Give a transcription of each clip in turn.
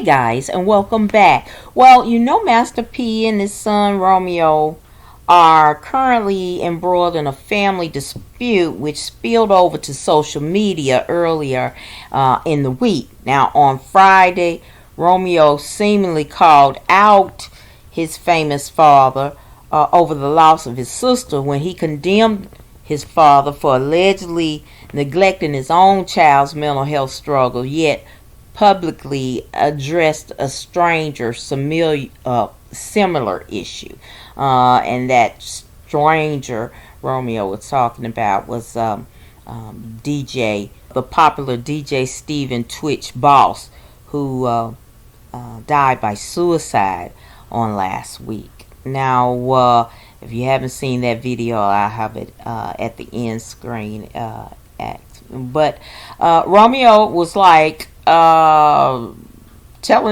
guys, and welcome back. Well, you know, Master P and his son Romeo are currently embroiled in a family dispute which spilled over to social media earlier in the week. Now, on Friday, Romeo seemingly called out his famous father over the loss of his sister when he condemned his father for allegedly neglecting his own child's mental health struggle, yet publicly addressed a stranger similar issue. And that stranger Romeo was talking about was the popular DJ Steven Twitch Boss, who died by suicide on last week. Now, if you haven't seen that video, I'll have it at the end screen. But Romeo was like telling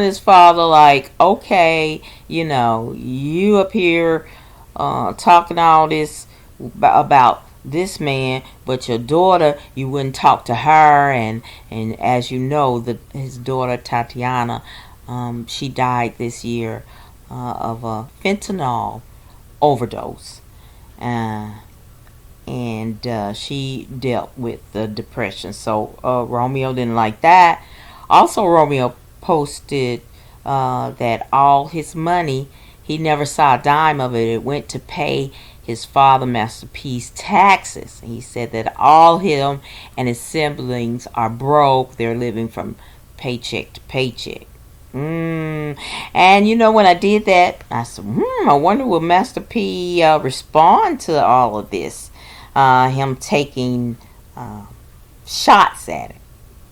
his father, like, okay, you know, you up here talking all this about this man, but your daughter, you wouldn't talk to her. And as you know, his daughter Tatiana, she died this year of a fentanyl overdose, and she dealt with the depression. So Romeo didn't like that. Also, Romeo posted that all his money, he never saw a dime of it. It went to pay his father, Master P's taxes. He said that all him and his siblings are broke. They're living from paycheck to paycheck. And you know, when I did that, I said, I wonder will Master P respond to all of this, him taking shots at it.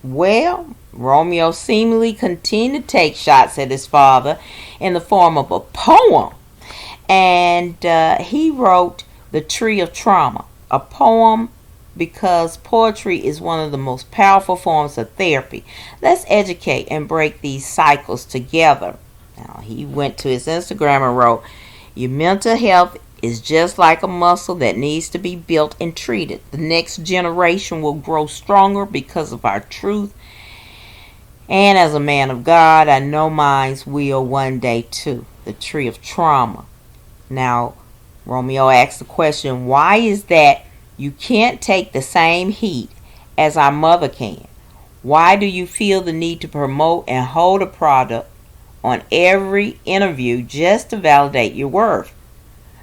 Well, Romeo seemingly continued to take shots at his father in the form of a poem. And he wrote The Tree of Trauma, a poem because poetry is one of the most powerful forms of therapy. Let's educate and break these cycles together. Now, he went to his Instagram and wrote, your mental health is just like a muscle that needs to be built and treated. The next generation will grow stronger because of our truth. And as a man of God, I know mine will one day too. The Tree of Trauma. Now, Romeo asked the question, why is that you can't take the same heat as our mother can? Why do you feel the need to promote and hold a product on every interview just to validate your worth?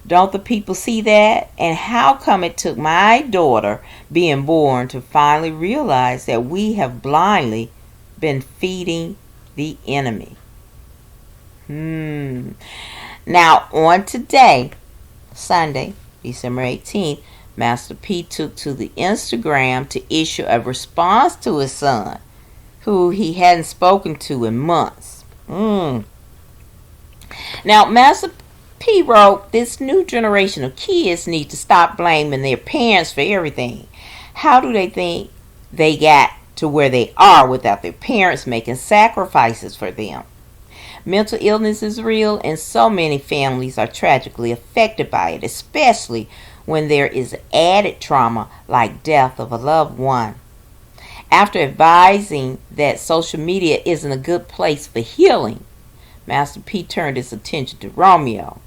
Don't the people see that? And how come it took my daughter being born to finally realize that we have blindly been feeding the enemy? Now, on today, Sunday, December 18th, Master P took to the Instagram to issue a response to his son, who he hadn't spoken to in months. Now, Master P wrote, this new generation of kids need to stop blaming their parents for everything. How do they think they got to where they are without their parents making sacrifices for them? Mental illness is real, and so many families are tragically affected by it, especially when there is added trauma like death of a loved one. After advising that social media isn't a good place for healing, Master P turned his attention to Romeo.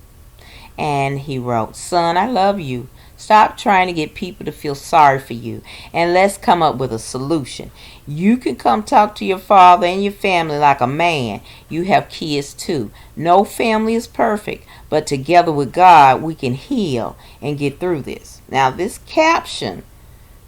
And he wrote, son, I love you. Stop trying to get people to feel sorry for you, and let's come up with a solution. You can come talk to your father and your family like a man. You have kids too. No family is perfect, but together with God, we can heal and get through this. Now, this caption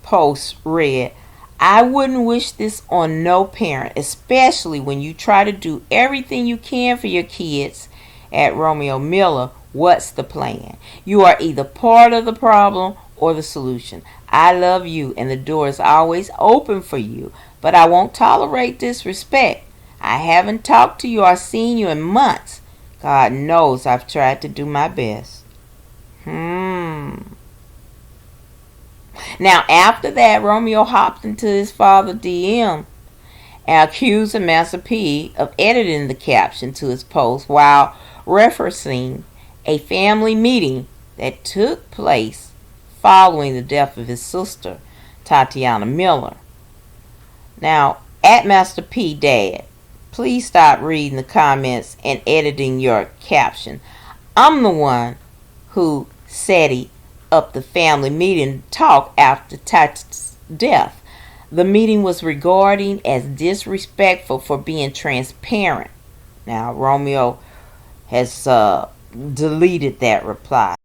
post read, I wouldn't wish this on no parent, especially when you try to do everything you can for your kids. At Romeo Miller, what's the plan? You are either part of the problem or the solution. I love you, and the door is always open for you, but I won't tolerate disrespect. I haven't talked to you or seen you in months. God knows I've tried to do my best. Now, after that, Romeo hopped into his father DM and accused Master P of editing the caption to his post while referencing a family meeting that took place following the death of his sister, Tatiana Miller. Now, at Master P Dad, Please stop reading the comments and editing your caption. I'm the one who set up the family meeting to talk after Tati's death. The meeting was regarded as disrespectful for being transparent. Now, Romeo has deleted that reply.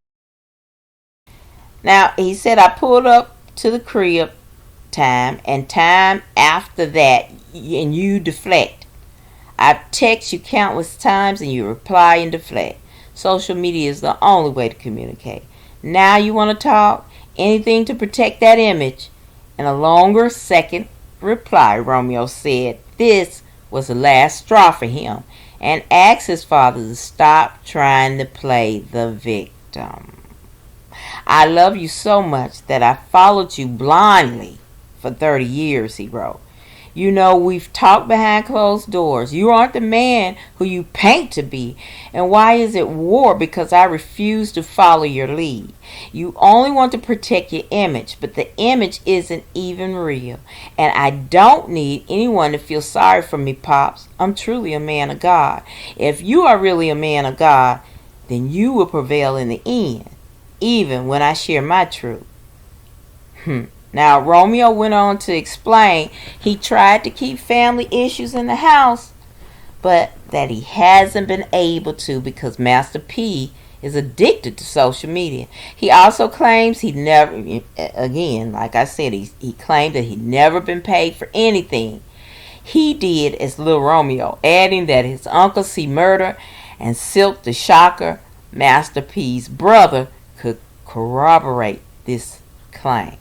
Now, he said, I pulled up to the crib time and time after that, and you deflect. I text you countless times and you reply and deflect. Social media is the only way to communicate. Now you want to talk? Anything to protect that image. In a longer second reply, Romeo said this was the last straw for him and asked his father to stop trying to play the victim. I love you so much that I followed you blindly for 30 years, he wrote. You know, we've talked behind closed doors. You aren't the man who you paint to be. And why is it war? Because I refuse to follow your lead. You only want to protect your image, but the image isn't even real. And I don't need anyone to feel sorry for me, Pops. I'm truly a man of God. If you are really a man of God, then you will prevail in the end, even when I share my truth. Now, Romeo went on to explain he tried to keep family issues in the house, but that he hasn't been able to because Master P is addicted to social media. He also claims he never, again, like I said, he claimed that he'd never been paid for anything he did as Little Romeo, adding that his uncle C. Murder and Silk the Shocker, Master P's brother, could corroborate this claim.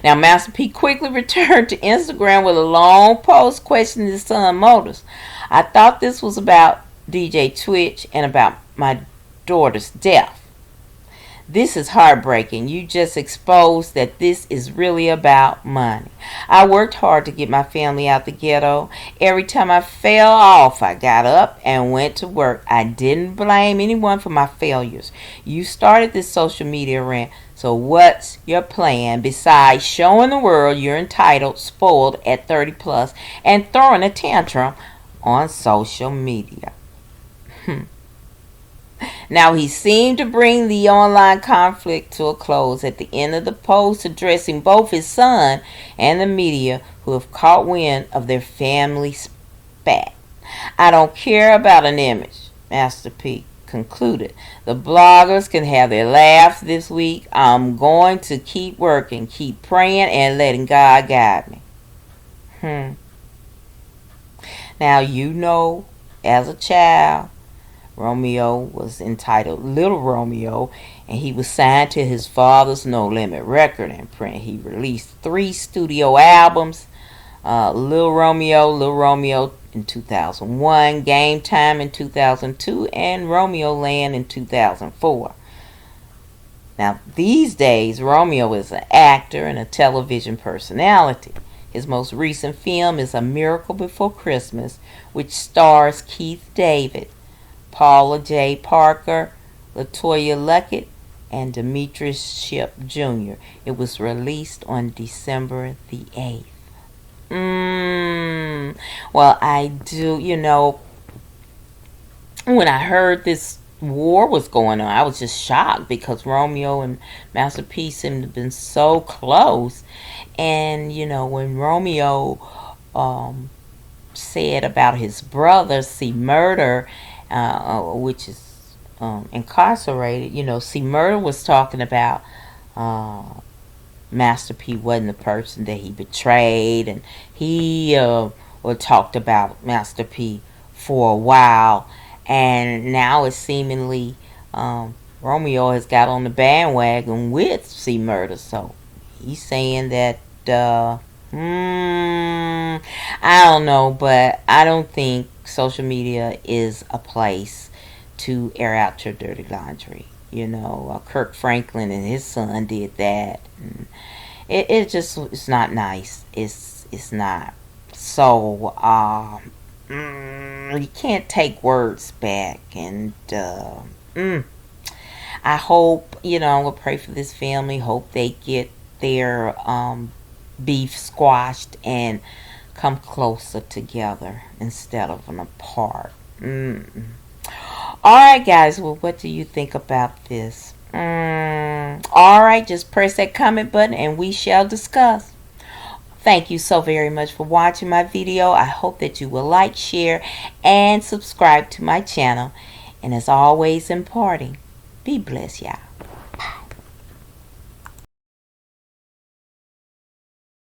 Now, Master P quickly returned to Instagram with a long post questioning his son's motives. I thought this was about DJ Twitch and about my daughter's death. This is heartbreaking. You just exposed that this is really about money. I worked hard to get my family out the ghetto. Every time I fell off, I got up and went to work. I didn't blame anyone for my failures. You started this social media rant. So what's your plan besides showing the world you're entitled, spoiled at 30 plus, and throwing a tantrum on social media? Now, he seemed to bring the online conflict to a close at the end of the post, addressing both his son and the media who have caught wind of their family spat. I don't care about an image, Master P concluded. The bloggers can have their laughs this week. I'm going to keep working, keep praying, and letting God guide me. Now, you know, as a child, Romeo was entitled Little Romeo, and he was signed to his father's No Limit record imprint. He released 3 studio albums, Little Romeo in 2001, Game Time in 2002, and Romeo Land in 2004. Now, these days, Romeo is an actor and a television personality. His most recent film is A Miracle Before Christmas, which stars Keith David, Paula J. Parker, LaToya Luckett, and Demetrius Shipp Jr. It was released on December the 8th. Well, I do, when I heard this war was going on, I was just shocked because Romeo and Master P seemed to have been so close. And, when Romeo said about his brother, C. Murder, which is incarcerated, C. Murder was talking about Master P wasn't the person that he betrayed, and he talked about Master P for a while, and now it's seemingly Romeo has got on the bandwagon with C. Murder, so he's saying that I don't know, but I don't think social media is a place to air out your dirty laundry. Kirk Franklin and his son did that. And it's not nice. It's not. So you can't take words back. And I hope I'm gonna pray for this family. Hope they get their beef squashed and come closer together instead of an apart. Alright, guys, well, what do you think about this? Alright, just press that comment button and we shall discuss. Thank you so very much for watching my video. I hope that you will like, share, and subscribe to my channel. And as always, in parting, be blessed, y'all.